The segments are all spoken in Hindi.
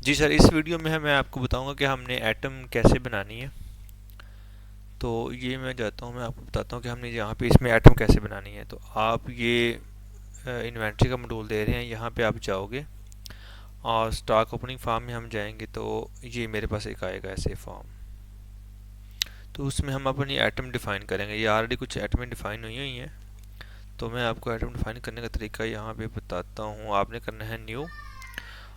जी सर, इस वीडियो में मैं आपको बताऊंगा कि हमने एटम कैसे बनानी है। तो ये मैं जाता हूँ, मैं आपको बताता हूँ कि हमने यहाँ पे इसमें एटम कैसे बनानी है। तो आप ये इन्वेंट्री का मॉड्यूल दे रहे हैं, यहाँ पे आप जाओगे और स्टॉक ओपनिंग फॉर्म में हम जाएंगे तो ये मेरे पास एक आएगा ऐसे फॉर्म। तो उसमें हम अपनी एटम डिफ़ाइन करेंगे। ये ऑलरेडी कुछ एटमें डिफ़ाइन हुई हुई हैं। तो मैं आपको एटम डिफ़ाइन करने का तरीका यहाँ पे बताता हूँ। आपने करना है न्यू,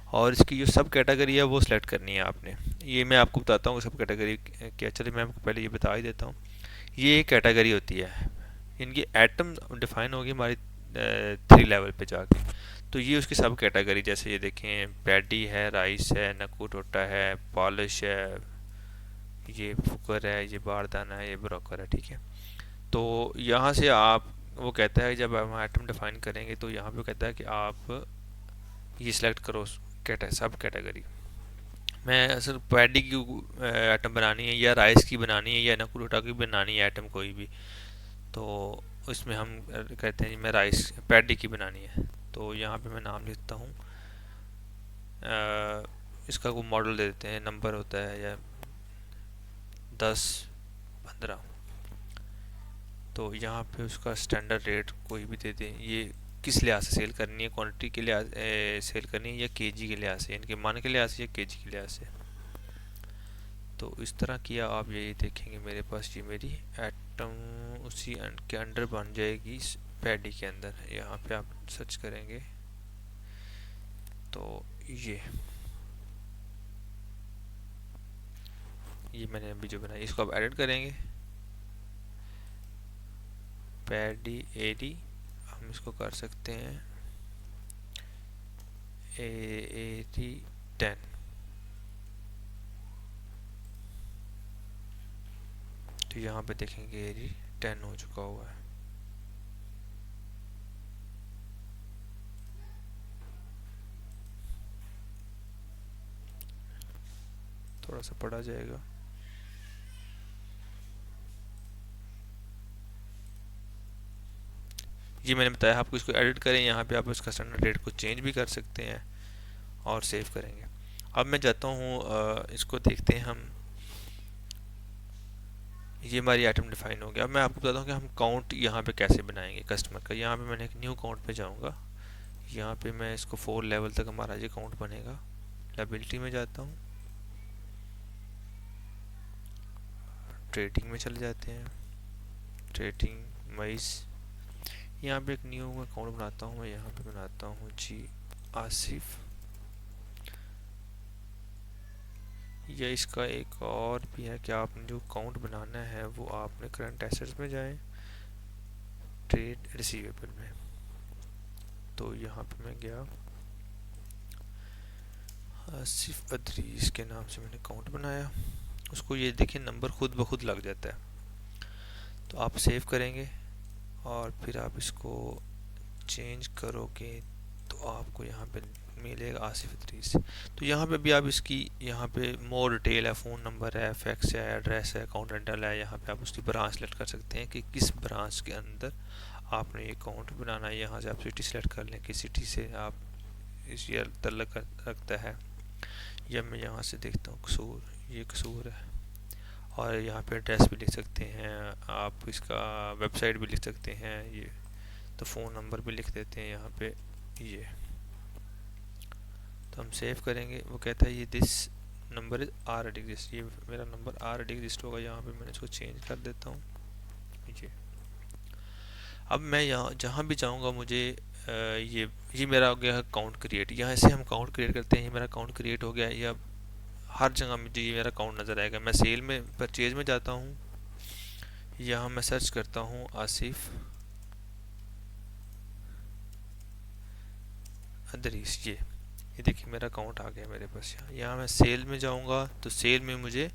और इसकी जो सब कैटेगरी है वो सिलेक्ट करनी है आपने। ये मैं आपको बताता हूँ सब कैटेगरी क्या। चलिए मैं आपको पहले ये बता ही देता हूँ। ये एक कैटेगरी होती है, इनकी एटम डिफाइन होगी हमारी 3 लेवल पे जाके। तो ये उसकी सब कैटेगरी, जैसे ये देखें, पैडी है, राइस है, नकू टोटा है, पॉलिश है, ये फुकर है, ये बारदाना है, ये ब्रोकर है। ठीक है। तो यहाँ से आप, वो कहता है जब हम आइटम डिफाइन करेंगे तो यहाँ पे कहता है कि आप ये सिलेक्ट करो सब कैटेगरी। मैं असल पैडी की आइटम बनानी है या राइस की बनानी है या नकू टोटा की बनानी है आइटम कोई भी। तो इसमें हम कहते हैं जी मैं राइस पैडी की बनानी है। तो यहाँ पे मैं नाम लिखता हूँ, इसका कोई मॉडल दे देते हैं, नंबर होता है या 10, 15। तो यहाँ पे उसका स्टैंडर्ड रेट कोई भी दे दें। ये किस लिहाज से सेल करनी है, क्वांटिटी के लिहाज सेल करनी है या केजी के लिहाज से, इनके मान के लिहाज से या केजी के लिहाज से। तो इस तरह किया आप यही देखेंगे मेरे पास ये मेरी एटम उसी के अंडर बन जाएगी पैडी के अंदर। यहाँ पे आप सर्च करेंगे तो ये मैंने अभी जो बनाई इसको आप एडिट करेंगे। पैडी एडी हम इसको कर सकते हैं एडी 10। तो यहाँ पे देखेंगे एडी 10 हो चुका हुआ है। थोड़ा सा पढ़ा जाएगा। ये मैंने बताया आपको, इसको एडिट करें। यहाँ पे आप इसका स्टैंडर्ड रेट को चेंज भी कर सकते हैं और सेव करेंगे। अब मैं जाता हूँ, इसको देखते हैं हम। ये हमारी आइटम डिफाइन हो गया। अब मैं आपको बताता हूँ कि हम काउंट यहाँ पे कैसे बनाएंगे कस्टमर का। यहाँ पे मैंने एक न्यू काउंट पे जाऊँगा। यहाँ पे मैं इसको 4 लेवल तक हमारा ये काउंट बनेगा। लाइबिलिटी में जाता हूँ, ट्रेडिंग में चले जाते हैं, ट्रेडिंग वाइज यहाँ पे एक न्यू अकाउंट बनाता हूँ। मैं यहाँ पे बनाता हूँ जी आसिफ। या इसका एक और भी है कि आपने जो अकाउंट बनाना है वो आपने करंट एसेट्स में जाएं, ट्रेड रिसीवेबल में। तो यहाँ पे मैं गया, आसिफ अदरीस के नाम से मैंने अकाउंट बनाया। उसको ये देखिए नंबर खुद ब खुद लग जाता है। तो आप सेव करेंगे और फिर आप इसको चेंज करोगे तो आपको यहाँ पे मिलेगा आसिफ अदरीस। तो यहाँ पे भी आप इसकी, यहाँ पे मोर डिटेल है, फ़ोन नंबर है, फैक्स है, एड्रेस है, अकाउंट हैंडल है। यहाँ पे आप उसकी ब्रांच सेलेक्ट कर सकते हैं कि किस ब्रांच के अंदर आपने ये अकाउंट बनाना है। यहाँ से आप सिटी सेलेक्ट कर लें कि सिटी से आप इस ये तल्लक रखता है। या मैं यहाँ से देखता हूँ कसूर, ये कसूर है। और यहाँ पे एड्रेस भी लिख सकते हैं आप, इसका वेबसाइट भी लिख सकते हैं ये। तो फ़ोन नंबर भी लिख देते हैं यहाँ पे ये। तो हम सेव करेंगे। वो कहता है ये this number is already exist, ये मेरा नंबर ऑलरेडी एग्जिस्ट होगा। यहाँ पे मैंने इसको चेंज कर देता हूँ ये। अब मैं यहाँ जहाँ भी जाऊँगा मुझे ये मेरा हो गया अकाउंट क्रिएट। यहाँ से हम अकाउंट क्रिएट करते हैं। ये मेरा अकाउंट क्रिएट हो गया। या हर जगह मुझे ये मेरा अकाउंट नज़र आएगा। मैं सेल में परचेज में जाता हूँ, यहाँ मैं सर्च करता हूँ आसिफ अदरीस। ये देखिए मेरा अकाउंट आ गया मेरे पास। यहाँ मैं सेल में जाऊँगा तो सेल में मुझे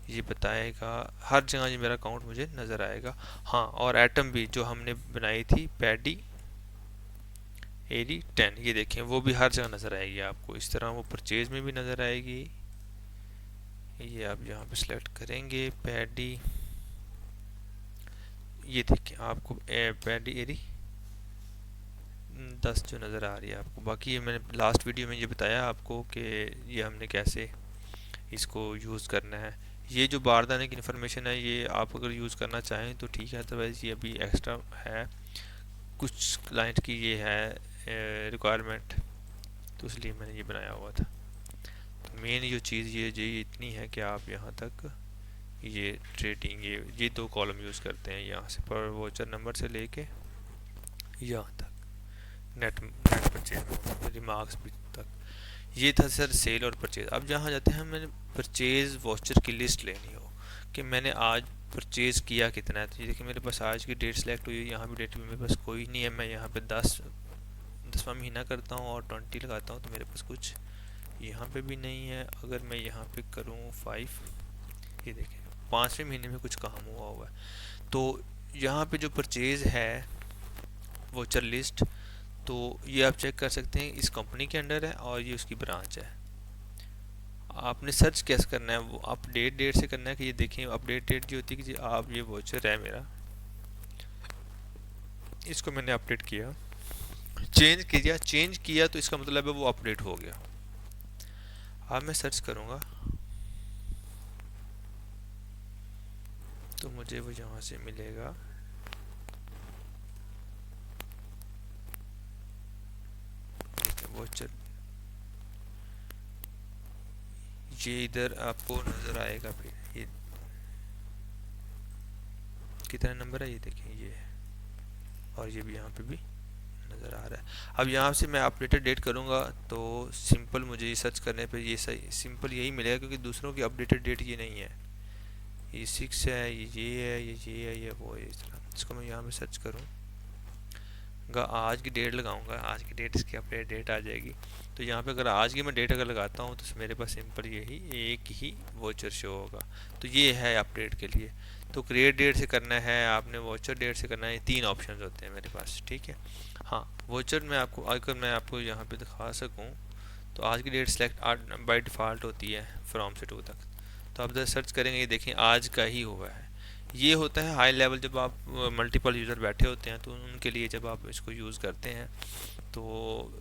ये बताएगा, हर जगह ये मेरा अकाउंट मुझे नज़र आएगा। हाँ, और एटम भी जो हमने बनाई थी पैडी एडी 10, ये देखें वो भी हर जगह नज़र आएगी आपको। इस तरह वो परचेज में भी नज़र आएगी। ये आप यहाँ पे सिलेक्ट करेंगे पैडी, ये देखें आपको पैडी एडी 10 जो नज़र आ रही है आपको। बाकी ये मैंने लास्ट वीडियो में ये बताया आपको कि ये हमने कैसे इसको यूज़ करना है। ये जो बारदाने की इन्फॉर्मेशन है ये आप अगर यूज़ करना चाहें तो ठीक है, अदरवाइज़ ये अभी एक्स्ट्रा है, कुछ क्लाइंट की ये है रिक्वायरमेंट, तो इसलिए मैंने ये बनाया हुआ था। तो मेन जो चीज़ ये इतनी है कि आप यहाँ तक ये ट्रेडिंग ये दो कॉलम यूज़ करते हैं, यहाँ से पर वोचर नंबर से लेके यहाँ तक नेट नेट परचेज रिमार्क्स भी तक। ये था सर सेल और परचेज। अब जहाँ जाते हैं मैंने परचेज वॉचर की लिस्ट लेनी हो कि मैंने आज परचेज किया कितना है। तो ये देखिए मेरे पास आज की डेट सेलेक्ट हुई है, यहाँ भी डेट मेरे पास कोई नहीं है। मैं यहाँ पे 10वां महीना करता हूँ और 20 लगाता हूँ तो मेरे पास कुछ यहाँ पे भी नहीं है। अगर मैं यहाँ पे करूँ 5, ये देखें 5वें महीने में कुछ काम हुआ है। तो यहाँ पे जो परचेज है वोचर लिस्ट, तो ये आप चेक कर सकते हैं इस कंपनी के अंडर है और ये उसकी ब्रांच है। आपने सर्च कैसे करना है, वो अपडेट डेट से करना है कि ये देखें अपडेट डेट जो होती है कि आप ये वोचर है मेरा, इसको मैंने अपडेट किया, चेंज किया तो इसका मतलब है वो अपडेट हो गया। अब मैं सर्च करूँगा तो मुझे वो यहाँ से मिलेगा। वोचर ये इधर आपको नज़र आएगा, फिर ये कितना नंबर है ये देखें ये है, और ये भी यहाँ पे भी नज़र आ रहा है। अब यहाँ से मैं अपडेटेड डेट करूँगा तो सिंपल मुझे सर्च करने पे ये सही सिंपल यही मिलेगा, क्योंकि दूसरों की अपडेटेड डेट ये नहीं है। ये 6 है, ये है, ये है, ये वो है, इस तरह। इसको मैं यहाँ पे सर्च करूँगा, आज की डेट लगाऊंगा, आज की डेट इसकी अपडेट डेट आ जाएगी। तो यहाँ पे अगर आज की मैं डेट अगर लगाता हूँ तो मेरे पास सिंपल यही एक ही वोचर शो होगा। तो ये है अपडेट के लिए। तो क्रिएट डेट से करना है आपने, वोचर डेट से करना है, 3 ऑप्शन होते हैं मेरे पास, ठीक है। हाँ, वोचर में आपको अगर मैं आपको यहाँ पे दिखा सकूँ तो आज की डेट सेलेक्ट बाई डिफ़ॉल्ट होती है फ्रॉम से टू तक। तो आप जब सर्च करेंगे ये देखें आज का ही हुआ है। ये होता है हाई लेवल, जब आप मल्टीपल यूज़र बैठे होते हैं तो उनके लिए जब आप इसको यूज़ करते हैं तो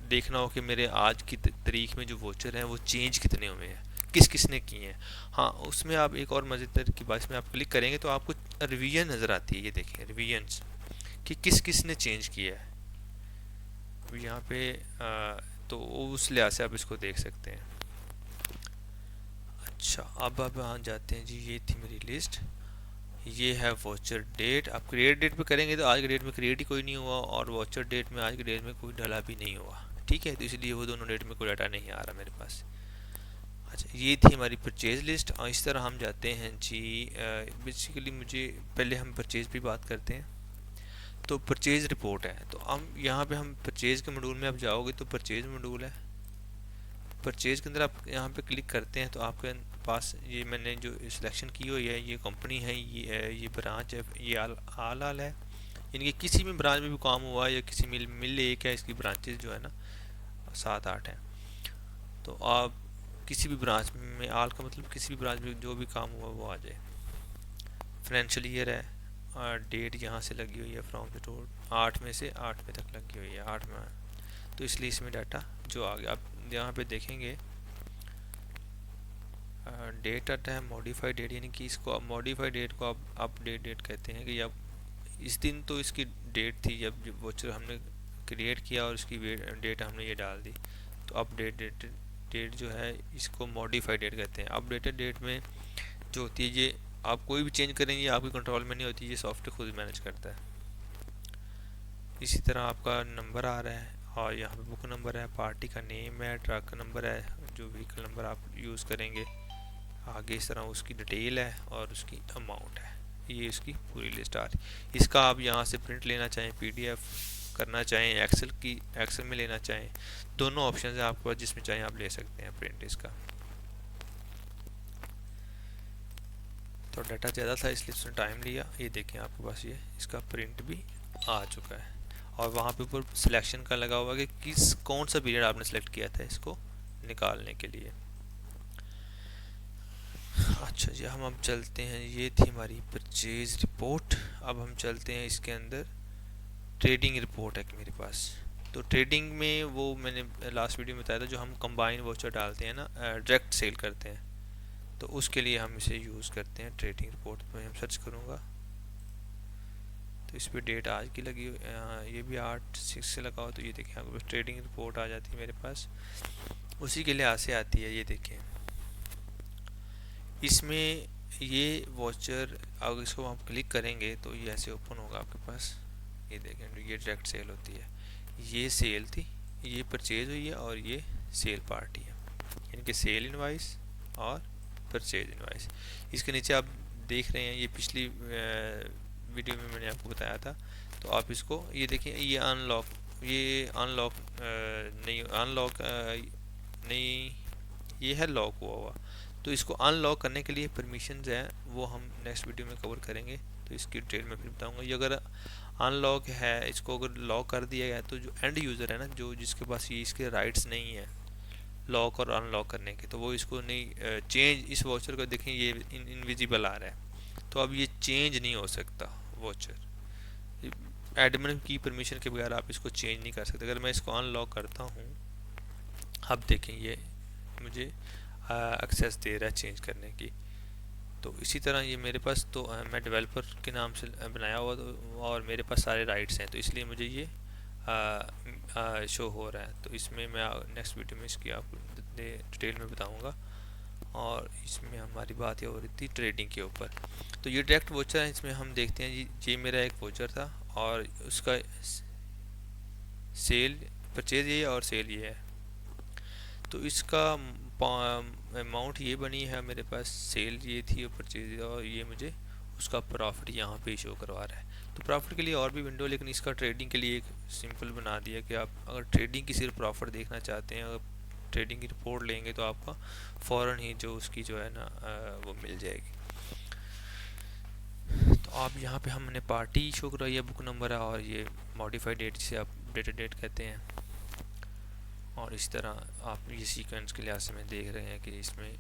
देखना हो कि मेरे आज की तारीख में जो वोचर हैं वो चेंज कितने हुए हैं, किस किस ने किए हैं। हाँ, उसमें आप एक और मज़ेदार की बात, इसमें आप क्लिक करेंगे तो आपको रिवीजन नज़र आती है। ये देखिए रिवीजन्स कि किस किस ने चेंज किया है यहाँ पे तो उस लिहाज से आप इसको देख सकते हैं। अच्छा, अब यहाँ जाते हैं जी, ये थी मेरी लिस्ट, ये है वॉचर डेट। आप क्रिएट डेट पे करेंगे तो आज की डेट में क्रिएट ही कोई नहीं हुआ, और वॉचर डेट में आज की डेट में कोई डला भी नहीं हुआ, ठीक है। तो इसलिए वो दोनों डेट में कोई डाटा नहीं आ रहा मेरे पास। अच्छा, ये थी हमारी परचेज लिस्ट। और इस तरह हम जाते हैं जी, बेसिकली मुझे पहले हम परचेज पे बात करते हैं। तो परचेज रिपोर्ट है, तो हम यहाँ पे हम परचेज के मॉड्यूल में आप जाओगे तो परचेज मॉड्यूल है। परचेज के अंदर आप यहाँ पे क्लिक करते हैं तो आपके पास ये मैंने जो सिलेक्शन की हुई है, ये कंपनी है, ये ब्रांच है, ये आल है। इनके किसी भी ब्रांच में भी काम हुआ है या किसी मिल एक है, इसकी ब्रांचेस जो है ना 7-8 हैं। तो आप किसी भी ब्रांच में, आल का मतलब किसी भी ब्रांच में जो भी काम हुआ वो आ जाए। फाइनेंशियल ईयर है और डेट यहाँ से लगी हुई है फ्रॉम द टू 8 में से 8 में तक लगी हुई है, 8 में। तो इसलिए इसमें डाटा जो आ गया, आप यहाँ पे देखेंगे डेट आता है मॉडिफाइड डेट, यानी कि इसको मॉडिफाइड डेट को आप अपडेट डेट कहते हैं कि अब इस दिन तो इसकी डेट थी जब वोचर हमने क्रिएट किया और इसकी डेट हमने ये डाल दी। तो अपडेट डेट जो है इसको मॉडिफाइड डेट कहते हैं। अपडेटेड डेट में जो होती है ये आप कोई भी चेंज करेंगे आपके कंट्रोल में नहीं होती, ये सॉफ्टवेयर खुद मैनेज करता है। इसी तरह आपका नंबर आ रहा है और यहाँ पे बुक नंबर है, पार्टी का नेम है, ट्रक नंबर है, जो व्हीकल नंबर आप यूज़ करेंगे, आगे इस तरह उसकी डिटेल है और उसकी अमाउंट है। ये इसकी पूरी लिस्ट आ रही। इसका आप यहाँ से प्रिंट लेना चाहें, पीडीएफ करना चाहें, एक्सेल में लेना चाहें, दोनों ऑप्शन है आपके पास, जिसमें चाहें आप ले सकते हैं प्रिंट इसका। तो डाटा ज़्यादा था इसलिए उसने टाइम लिया। ये देखें आपके पास ये इसका प्रिंट भी आ चुका है और वहाँ पे ऊपर सिलेक्शन का लगा हुआ है कि कौन सा पीरियड आपने सेलेक्ट किया था इसको निकालने के लिए। अच्छा जी, हम अब चलते हैं, ये थी हमारी परचेज रिपोर्ट। अब हम चलते हैं इसके अंदर ट्रेडिंग रिपोर्ट है मेरे पास। तो ट्रेडिंग में वो मैंने लास्ट वीडियो में बताया था, जो हम कंबाइन वॉचर डालते हैं ना, डायरेक्ट सेल करते हैं, तो उसके लिए हम इसे यूज़ करते हैं। ट्रेडिंग रिपोर्ट पर हम सर्च करूँगा तो इस पर डेट आज की लगी ये भी 8/6 से लगा हो, तो ये देखें आपके पास ट्रेडिंग रिपोर्ट आ जाती है मेरे पास, उसी के लिहाज से आती है। ये देखें इसमें ये वॉचर, अगर इसको आप क्लिक करेंगे तो ये ऐसे ओपन होगा आपके पास। ये देखें ये डायरेक्ट सेल होती है, ये सेल थी, ये परचेज हुई है, और ये सेल पार्टी है, इनके सेल इनवाइस और परचेज इनवाइस। इसके नीचे आप देख रहे हैं, ये पिछली वीडियो में मैंने आपको बताया था। तो आप इसको ये देखें, ये अनलॉक, ये अनलॉक नहीं, अनलॉक नहीं, ये है लॉक हुआ हुआ। तो इसको अनलॉक करने के लिए परमिशंस हैं, वो हम नेक्स्ट वीडियो में कवर करेंगे, तो इसकी डिटेल में फिर बताऊंगा। ये अगर अनलॉक है, इसको अगर लॉक कर दिया गया, तो जो एंड यूज़र है ना, जो जिसके पास ये इसके राइट्स नहीं है लॉक और अनलॉक करने के, तो वो इसको नहीं चेंज, इस वॉचर को देखें ये इनविजिबल आ रहा है, तो अब ये चेंज नहीं हो सकता वॉचर। एडमिन की परमिशन के बगैर आप इसको चेंज नहीं कर सकते। अगर मैं इसको अनलॉक करता हूँ, अब देखें ये मुझे एक्सेस दे रहा है चेंज करने की। तो इसी तरह ये मेरे पास, तो मैं डेवलपर के नाम से बनाया हुआ, तो और मेरे पास सारे राइट्स हैं, तो इसलिए मुझे ये शो हो रहा है। तो इसमें मैं नेक्स्ट वीडियो में इसकी आपको डिटेल में बताऊंगा। और इसमें हमारी बात ये हो रही थी ट्रेडिंग के ऊपर। तो ये डायरेक्ट वोचर है, इसमें हम देखते हैं जी, ये मेरा एक वोचर था और उसका सेल, परचेज ये और सेल ये है। तो इसका अमाउंट ये बनी है मेरे पास, सेल ये थी और परचेज, और ये मुझे उसका प्रॉफिट यहाँ पे शो करवा रहा है। तो प्रॉफिट के लिए और भी विंडो, लेकिन इसका ट्रेडिंग के लिए एक सिंपल बना दिया कि आप अगर ट्रेडिंग की सिर्फ प्रॉफिट देखना चाहते हैं, अगर ट्रेडिंग की रिपोर्ट लेंगे तो आपका फ़ौरन ही जो उसकी जो है ना वो मिल जाएगी। तो आप यहाँ पे हमने पार्टी शो करवाई है, बुक नंबर है, और ये मॉडिफाइड डेट जिसे आप अपडेटेड डेट कहते हैं। और इस तरह आप ये सीक्वेंस के लिहाज से में देख रहे हैं कि इसमें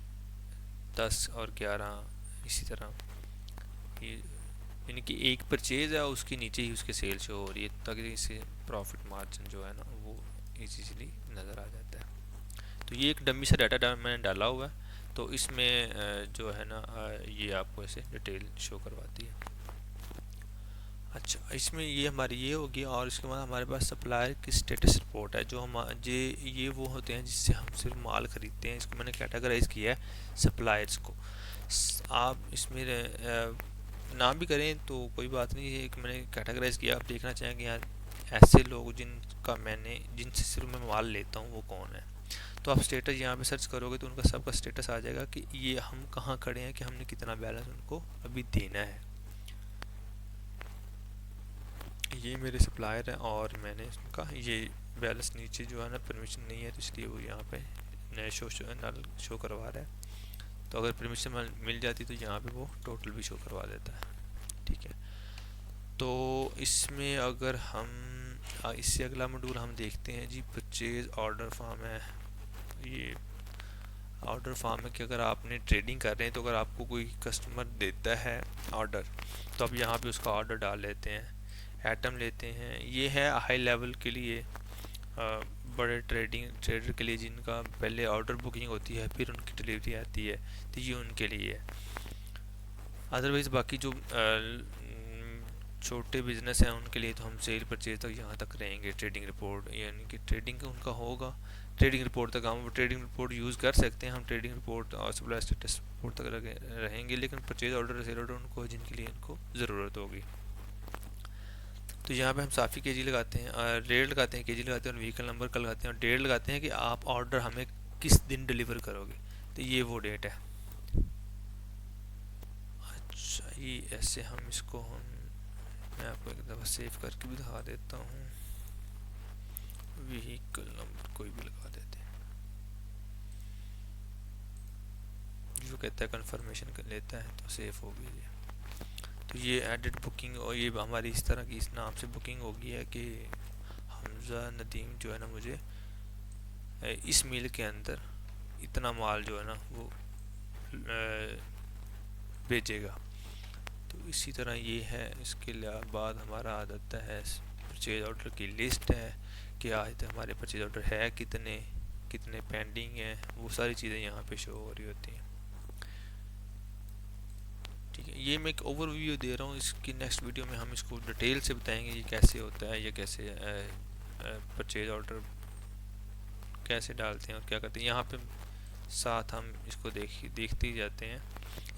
10 और 11 इसी तरह ये, यानी कि एक परचेज है उसके नीचे ही उसके सेल शो हो रही है, ताकि इससे प्रॉफिट मार्जिन जो है ना वो इजीली नज़र आ जाता है। तो ये एक डमी सा डाटा मैंने डाला हुआ है, तो इसमें जो है ना ये आपको ऐसे डिटेल शो करवाती है। अच्छा, इसमें ये हमारी ये होगी, और इसके बाद हमारे पास सप्लायर की स्टेटस रिपोर्ट है, जो हम ये वो होते हैं जिससे हम सिर्फ माल ख़रीदते हैं। इसको मैंने कैटेगराइज किया है सप्लायर्स को। आप इसमें ना भी करें तो कोई बात नहीं है, एक मैंने कैटेगराइज किया। आप देखना चाहेंगे यहाँ ऐसे लोग जिनसे सिर्फ मैं माल लेता हूँ वो कौन है। तो आप स्टेटस यहाँ पे सर्च करोगे तो उनका सबका स्टेटस आ जाएगा कि ये हम कहाँ खड़े हैं, कि हमने कितना बैलेंस उनको अभी देना है। ये मेरे सप्लायर हैं और मैंने उनका ये बैलेंस नीचे जो है ना परमिशन नहीं है, तो इसलिए वो यहाँ पे नए नल शो करवा रहा है। तो अगर परमिशन मिल जाती तो यहाँ पे वो टोटल भी शो करवा देता है। ठीक है, तो इसमें अगर हम इससे अगला मॉड्यूल हम देखते हैं जी, परचेज ऑर्डर फॉर्म है। ये ऑर्डर फॉर्म है कि अगर आपने ट्रेडिंग कर रहे हैं, तो अगर आपको कोई कस्टमर देता है ऑर्डर, तो आप यहाँ पे उसका ऑर्डर डाल लेते हैं, एटम लेते हैं। ये है हाई लेवल के लिए, बड़े ट्रेडर के लिए जिनका पहले ऑर्डर बुकिंग होती है फिर उनकी डिलीवरी आती है, तो ये उनके लिए है। अदरवाइज़ बाकी जो छोटे बिजनेस हैं उनके लिए तो हम सेल परचेज तक यहाँ तक रहेंगे। ट्रेडिंग रिपोर्ट यानी कि ट्रेडिंग उनका होगा, ट्रेडिंग रिपोर्ट तक हम ट्रेडिंग रिपोर्ट यूज़ कर सकते हैं। हम ट्रेडिंग रिपोर्ट और सप्लाई स्टेटस रिपोर्ट तक रहेंगे, लेकिन परचेज ऑर्डर सेल ऑर्डर उनको जिनके लिए इनको ज़रूरत होगी। तो यहाँ पे हम साफ़ी केजी लगाते हैं, रेट लगाते हैं, केजी लगाते हैं, और व्हीकल नंबर का लगाते हैं, और डेट लगाते हैं कि आप ऑर्डर हमें किस दिन डिलीवर करोगे। तो ये वो डेट है। अच्छा, ये ऐसे हम इसको मैं आपको एक दफ़ा सेव करके भी दिखा देता हूँ। व्हीकल नंबर कोई भी लगा देते हैं, जो कहता है कंफर्मेशन कर लेता है तो सेव हो गई है। तो ये एडिट बुकिंग, और ये हमारी इस तरह की इस नाम से बुकिंग होगी है कि हमजा नदीम जो है ना मुझे इस मील के अंदर इतना माल जो है ना वो भेजेगा। तो इसी तरह ये है। इसके बाद हमारा आ जाता है परचेज ऑर्डर की लिस्ट है कि आज हमारे परचेज ऑर्डर है कितने कितने पेंडिंग हैं, वो सारी चीज़ें यहाँ पे शो हो रही होती हैं। ठीक है, ये मैं एक ओवरव्यू दे रहा हूँ। इसकी नेक्स्ट वीडियो में हम इसको डिटेल से बताएंगे ये कैसे होता है, ये कैसे परचेज ऑर्डर कैसे डालते हैं और क्या करते हैं। यहाँ पे साथ हम इसको देखते ही जाते हैं।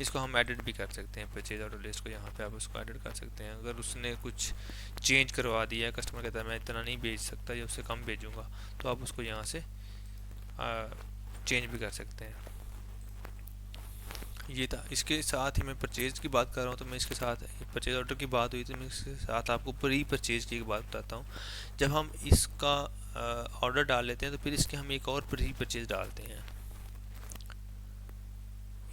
इसको हम एडिट भी कर सकते हैं, परचेज ऑर्डर लिस्ट को यहाँ पे आप उसको एडिट कर सकते हैं। अगर उसने कुछ चेंज करवा दिया है, कस्टमर कहता है मैं इतना नहीं भेज सकता या उससे कम भेजूँगा, तो आप उसको यहाँ से चेंज भी कर सकते हैं। ये था। इसके साथ ही मैं परचेज की बात कर रहा हूँ, तो मैं इसके साथ परचेज ऑर्डर की बात हुई तो मैं इसके साथ आपको प्री परचेज की एक बात बताता हूँ। जब हम इसका ऑर्डर डाल लेते हैं तो फिर इसके हम एक और प्री परचेज डालते हैं।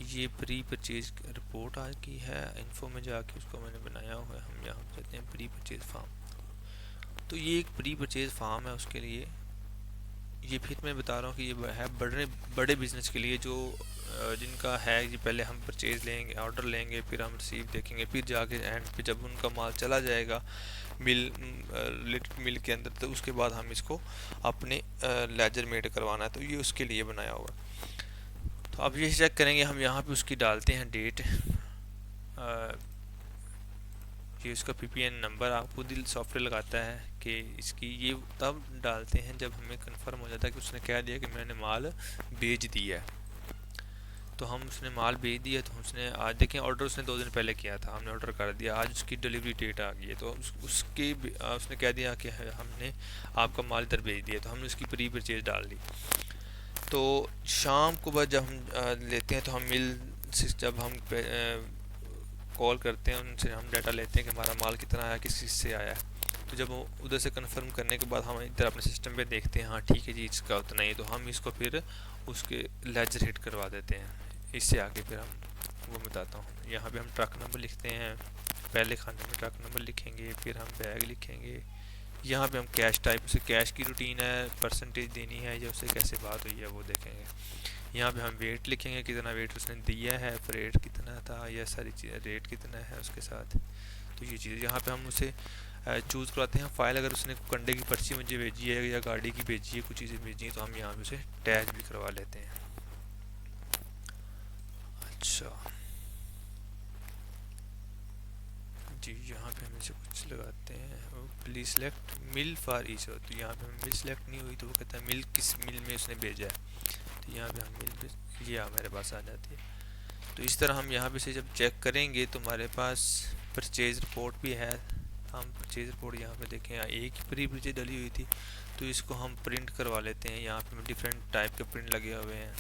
ये प्री परचेज रिपोर्ट आ की है, इन्फो में जाके उसको मैंने बनाया हुआ है। हम यहाँ पर जाते हैं प्री परचेज फॉर्म। तो ये एक प्री परचेज फॉर्म है, उसके लिए ये फिर मैं बता रहा हूँ कि ये है बड़े बिजनेस के लिए, जो जिनका है कि पहले हम परचेज लेंगे, ऑर्डर लेंगे, फिर हम रिसीव देखेंगे, फिर जाके एंड पे जब उनका माल चला जाएगा मिल के अंदर, तो उसके बाद हम इसको अपने लेजर मेड करवाना है। तो ये उसके लिए बनाया हुआ है। तो अब ये चेक करेंगे हम, यहाँ पे उसकी डालते हैं डेट, ये उसका पीपीएन नंबर आपको दिल सॉफ्टवेयर लगाता है कि इसकी, ये तब डालते हैं जब हमें कंफर्म हो जाता है कि उसने कह दिया कि मैंने माल भेज दिया है। तो हम उसने माल भेज दिया, तो उसने आज देखें ऑर्डर उसने 2 दिन पहले किया था, हमने ऑर्डर कर दिया, आज उसकी डिलीवरी डेट आ गई है, तो उसके उसने कह दिया कि हमने आपका माल इधर भेज दिया, तो हमने उसकी प्री परचेज डाल दी। तो शाम को बाद जब हम लेते हैं, तो हम जब हम कॉल करते हैं उनसे, हम डाटा लेते हैं कि हमारा माल कितना आया, किस चीज़ से आया है। तो जब उधर से कंफर्म करने के बाद हम इधर अपने सिस्टम पे देखते हैं, हाँ ठीक है जी इसका उतना ही, तो हम इसको फिर उसके लेजर हिट करवा देते हैं। इससे आगे फिर हम वो बताता हूँ। यहाँ पे हम ट्रक नंबर लिखते हैं, पहले खाने में ट्रक नंबर लिखेंगे, फिर हम बैग लिखेंगे। यहाँ पे हम कैश टाइप, उसे कैश की रूटीन है, परसेंटेज देनी है या उससे कैसे बात हुई है वो देखेंगे। यहाँ पे हम वेट लिखेंगे, कितना वेट उसने दिया है, फ्रेट कितना था, यह सारी चीज़ें, रेट कितना है उसके साथ। तो ये चीज़ यहाँ पे हम उसे चूज़ करवाते हैं। फाइल अगर उसने कंडे की पर्ची मुझे भेजी है या गाड़ी की भेजी है, कुछ चीज़ें भेजी हैं, तो हम यहाँ पे उसे टैग भी करवा लेते हैं। अच्छा जी, यहाँ पे हम इसे कुछ लगाते हैं, please select mill for each. तो यहाँ पे मिल सेलेक्ट नहीं हुई, तो वो कहता है मिल किस मिल में उसने भेजा है, तो यहाँ पे हम मिल ये मेरे पास आ जाती है। तो इस तरह हम यहाँ पे से जब चेक करेंगे तो हमारे पास परचेज रिपोर्ट भी है। हम परचेज रिपोर्ट यहाँ पे देखें, एक ही प्री परचेज डली हुई थी, तो इसको हम प्रिंट करवा लेते हैं। यहाँ पे डिफरेंट टाइप के प्रिंट लगे हुए हैं,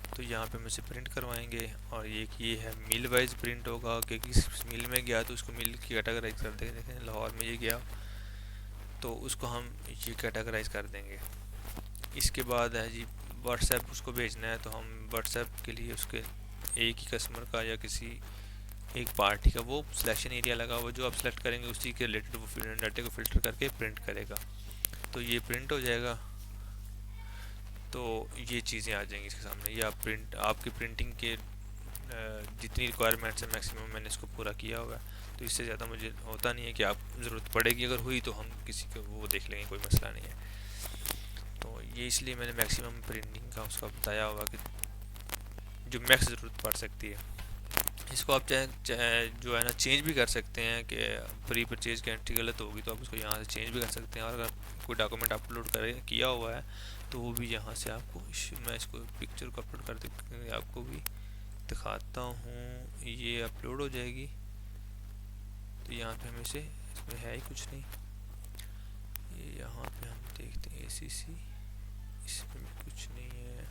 तो यहाँ पे हम इसे प्रिंट करवाएंगे। और एक ये है मिल वाइज प्रिंट होगा कि किस मिल में गया तो उसको मिल की कैटेगराइज कर देंगे। देखें लाहौर में ये गया तो उसको हम ये कैटेगराइज कर देंगे। इसके बाद है जी व्हाट्सएप उसको भेजना है, तो हम व्हाट्सएप के लिए उसके एक ही कस्टमर का या किसी एक पार्टी का वो सिलेक्शन एरिया लगा हुआ, जो आप सेलेक्ट करेंगे उसी के रिलेटेड वो डाटे को फिल्टर करके प्रिंट करेगा। तो ये प्रिंट हो जाएगा, तो ये चीज़ें आ जाएंगी इसके सामने। ये आप प्रिंट, आपकी प्रिंटिंग के जितनी रिक्वायरमेंट्स है मैक्सिमम मैंने इसको पूरा किया हुआ है। तो इससे ज़्यादा मुझे होता नहीं है कि आप ज़रूरत पड़ेगी, अगर हुई तो हम किसी को वो देख लेंगे, कोई मसला नहीं है। तो ये इसलिए मैंने मैक्सिमम प्रिंटिंग का उसका बताया हुआ कि जो मैक्स ज़रूरत पड़ सकती है। इसको आप चाहे जो है ना चेंज भी कर सकते हैं कि प्री परचेज की एंट्री गलत होगी तो आप उसको यहाँ से चेंज भी कर सकते हैं। और अगर कोई डॉक्यूमेंट अपलोड किया हुआ है तो वो भी यहाँ से आपको, मैं इसको पिक्चर को अपलोड कर दे आपको भी दिखाता हूँ, ये अपलोड हो जाएगी। तो यहाँ पे हम इसे, इसमें है ही कुछ नहीं, ये यहाँ पे हम देखते हैं ACC, इसमें भी कुछ नहीं है।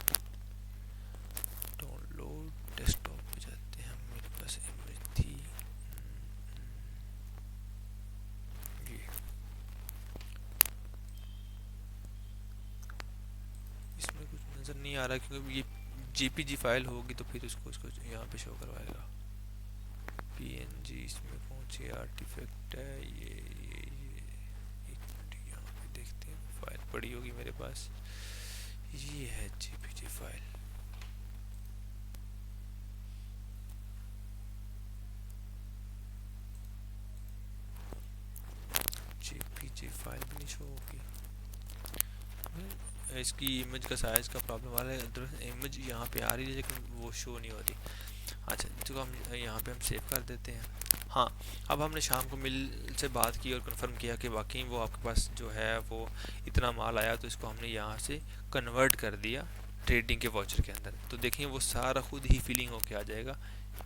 डाउनलोड डेस्कटॉप पे जाते हैं, मेरे पास इमेज थी ये, इसमें कुछ नज़र नहीं आ रहा क्योंकि ये JPG फाइल होगी तो फिर उसको यहाँ पे शो करवाएगा। PNG इसमें कौन सी आर्टिफैक्ट है, ये एक मिनट यहाँ पे देखते हैं, फाइल पड़ी होगी मेरे पास, ये है JPG फाइल। JPG जी फाइल भी नहीं शो होगी, इसकी इमेज का साइज़ का प्रॉब्लम आ रहा है, इमेज यहाँ पे आ रही है लेकिन वो शो नहीं हो रही। अच्छा तो हम यहाँ पे हम सेव कर देते हैं। हाँ, अब हमने शाम को मिल से बात की और कंफर्म किया कि वाकई वो आपके पास जो है वो इतना माल आया, तो इसको हमने यहाँ से कन्वर्ट कर दिया ट्रेडिंग के वाउचर के अंदर। तो देखें वो सारा खुद ही फिलिंग होके आ जाएगा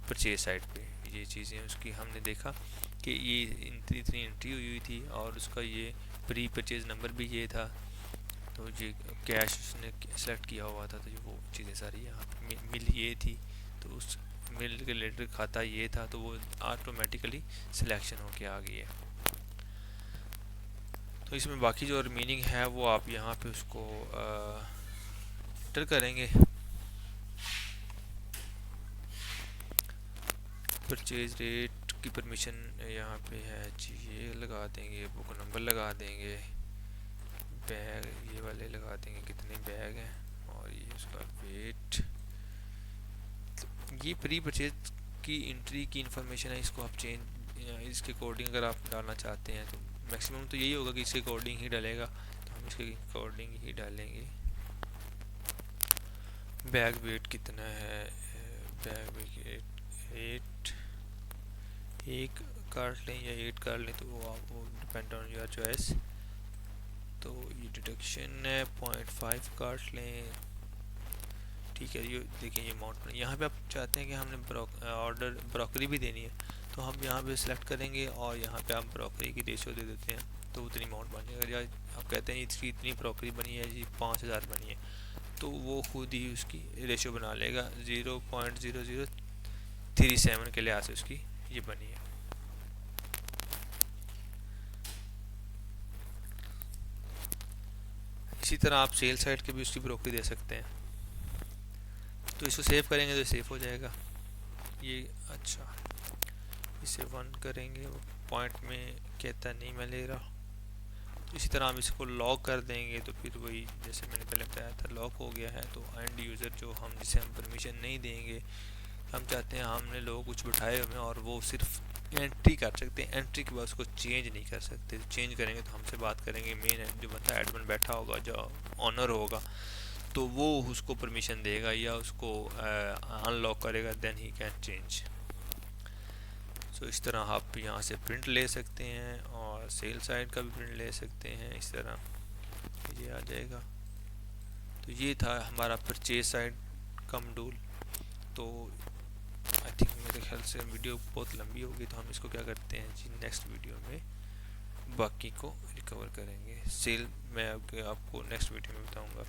परचेज साइड पे। ये चीज़ें उसकी हमने देखा कि ये इतनी एंट्री हुई थी और उसका ये प्री परचेज नंबर भी ये था, तो ये कैश उसने सेलेक्ट किया हुआ था, तो ये वो चीज़ें सारी यहाँ पे मिल ये थी, तो उस मिल के रिलेटेड खाता ये था, तो वो ऑटोमेटिकली सिलेक्शन होके आ गई है। तो इसमें बाकी जो मीनिंग है वो आप यहाँ पे उसको एंटर करेंगे। परचेज रेट की परमिशन यहाँ पे है जी, ये लगा देंगे, बुक नंबर लगा देंगे, बैग ये वाले लगा देंगे कितने बैग हैं, और ये उसका वेट। ये प्री परचेज की एंट्री की इंफॉर्मेशन है, इसको आप चेंज इसके अकॉर्डिंग अगर आप डालना चाहते हैं तो मैक्सिमम तो यही होगा कि इसके अकॉर्डिंग ही डालेगा, तो हम इसके अकॉर्डिंग ही डालेंगे। बैग वेट कितना है, बैग वेट 8, एक काट लें या 8 काट लें, तो वो आप वो डिपेंड ऑन योर चॉइस। तो ये डिडक्शन है 0.5 काट लें, ठीक है। ये देखिए ये अमाउंट यहाँ पे आप चाहते हैं कि हमने ऑर्डर ब्रोकरी भी देनी है, तो हम यहाँ पे सिलेक्ट करेंगे और यहाँ पे आप ब्रोकरी की रेशियो दे देते हैं, तो उतनी अमाउंट बन जाएगा। या आप कहते हैं इसकी इतनी ब्रोकरी बनी है जी 5000 बनी है, तो वो खुद ही उसकी रेशियो बना लेगा। 0.0037 के लिहाज से उसकी ये बनी है। इसी तरह आप सेल साइड के भी उसकी ब्रोकरी दे सकते हैं। तो इसको सेव करेंगे तो सेव हो जाएगा ये। अच्छा इसे 1 करेंगे, वो पॉइंट में कहता नहीं मैं ले रहा। तो इसी तरह हम इसको लॉक कर देंगे, तो फिर वही जैसे मैंने पहले बताया था लॉक हो गया है। तो एंड यूज़र जो हम जिसे हम परमिशन नहीं देंगे, हम चाहते हैं हमने लोग कुछ बिठाए हुए और वो सिर्फ एंट्री कर सकते हैं, एंट्री के बाद उसको चेंज नहीं कर सकते। चेंज करेंगे तो हमसे बात करेंगे मेन जो बंदा एडमिन बैठा होगा, जो ऑनर होगा, तो वो उसको परमिशन देगा या उसको अनलॉक करेगा, देन ही कैन चेंज। सो इस तरह आप यहाँ से प्रिंट ले सकते हैं और सेल साइड का भी प्रिंट ले सकते हैं। इस तरह ये आ जाएगा। तो ये था हमारा परचेज साइड का मॉड्यूल। तो आई थिंक मेरे ख्याल से वीडियो बहुत लंबी होगी, तो हम इसको क्या करते हैं जी नेक्स्ट वीडियो में बाकी को रिकवर करेंगे। सेल मैं आपको नेक्स्ट वीडियो में बताऊँगा।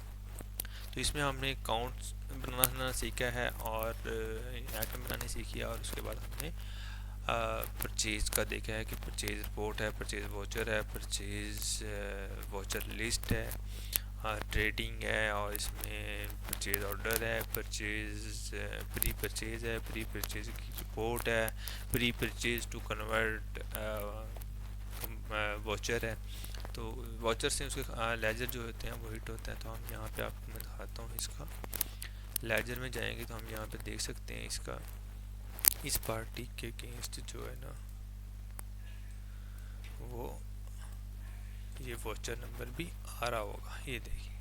तो इसमें हमने काउंट बनाना सीखा है और आइटम बनाने सीखी है, और उसके बाद हमने परचेज का देखा है कि परचेज रिपोर्ट है, परचेज वाउचर है, परचेज वाउचर लिस्ट है, ट्रेडिंग है, और इसमें परचेज ऑर्डर है, परचेज प्री परचेज है, प्री परचेज की रिपोर्ट है, pre purchase to convert voucher है। तो वाउचर से उसके लेजर जो होते हैं वो हिट होते हैं। तो हम यहाँ पे आपको मैं दिखाता हूँ इसका। लेजर में जाएंगे तो हम यहाँ पे देख सकते हैं इसका इस पार्टी के अगेंस्ट जो है ना वो ये वाउचर नंबर भी आ रहा होगा। ये देखिए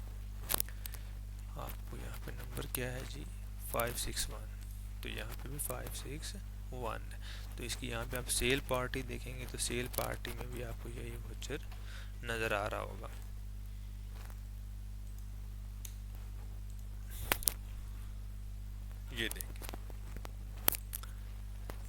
आपको यहाँ पे नंबर क्या है जी 561, तो यहाँ पे भी 561 है। तो इसकी यहाँ पे आप सेल पार्टी देखेंगे तो सेल पार्टी में भी आपको यही वाउचर नज़र आ रहा होगा। ये देखें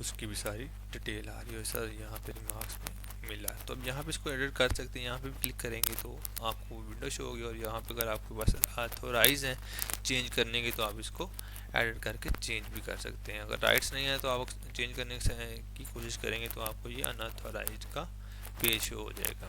उसकी भी सारी डिटेल आ रही है सर, यहाँ पे रिमार्क्स में मिला है। तो अब यहाँ पे इसको एडिट कर सकते हैं। यहाँ पे क्लिक करेंगे तो आपको विंडो शो होगी, और यहाँ पे अगर आपके पास ऑथोराइज है चेंज करने की तो आप इसको एडिट करके चेंज भी कर सकते हैं। अगर राइट्स नहीं है तो आप चेंज करने की कोशिश करेंगे तो आपको ये अनऑथोराइज्ड का पेज शो हो जाएगा।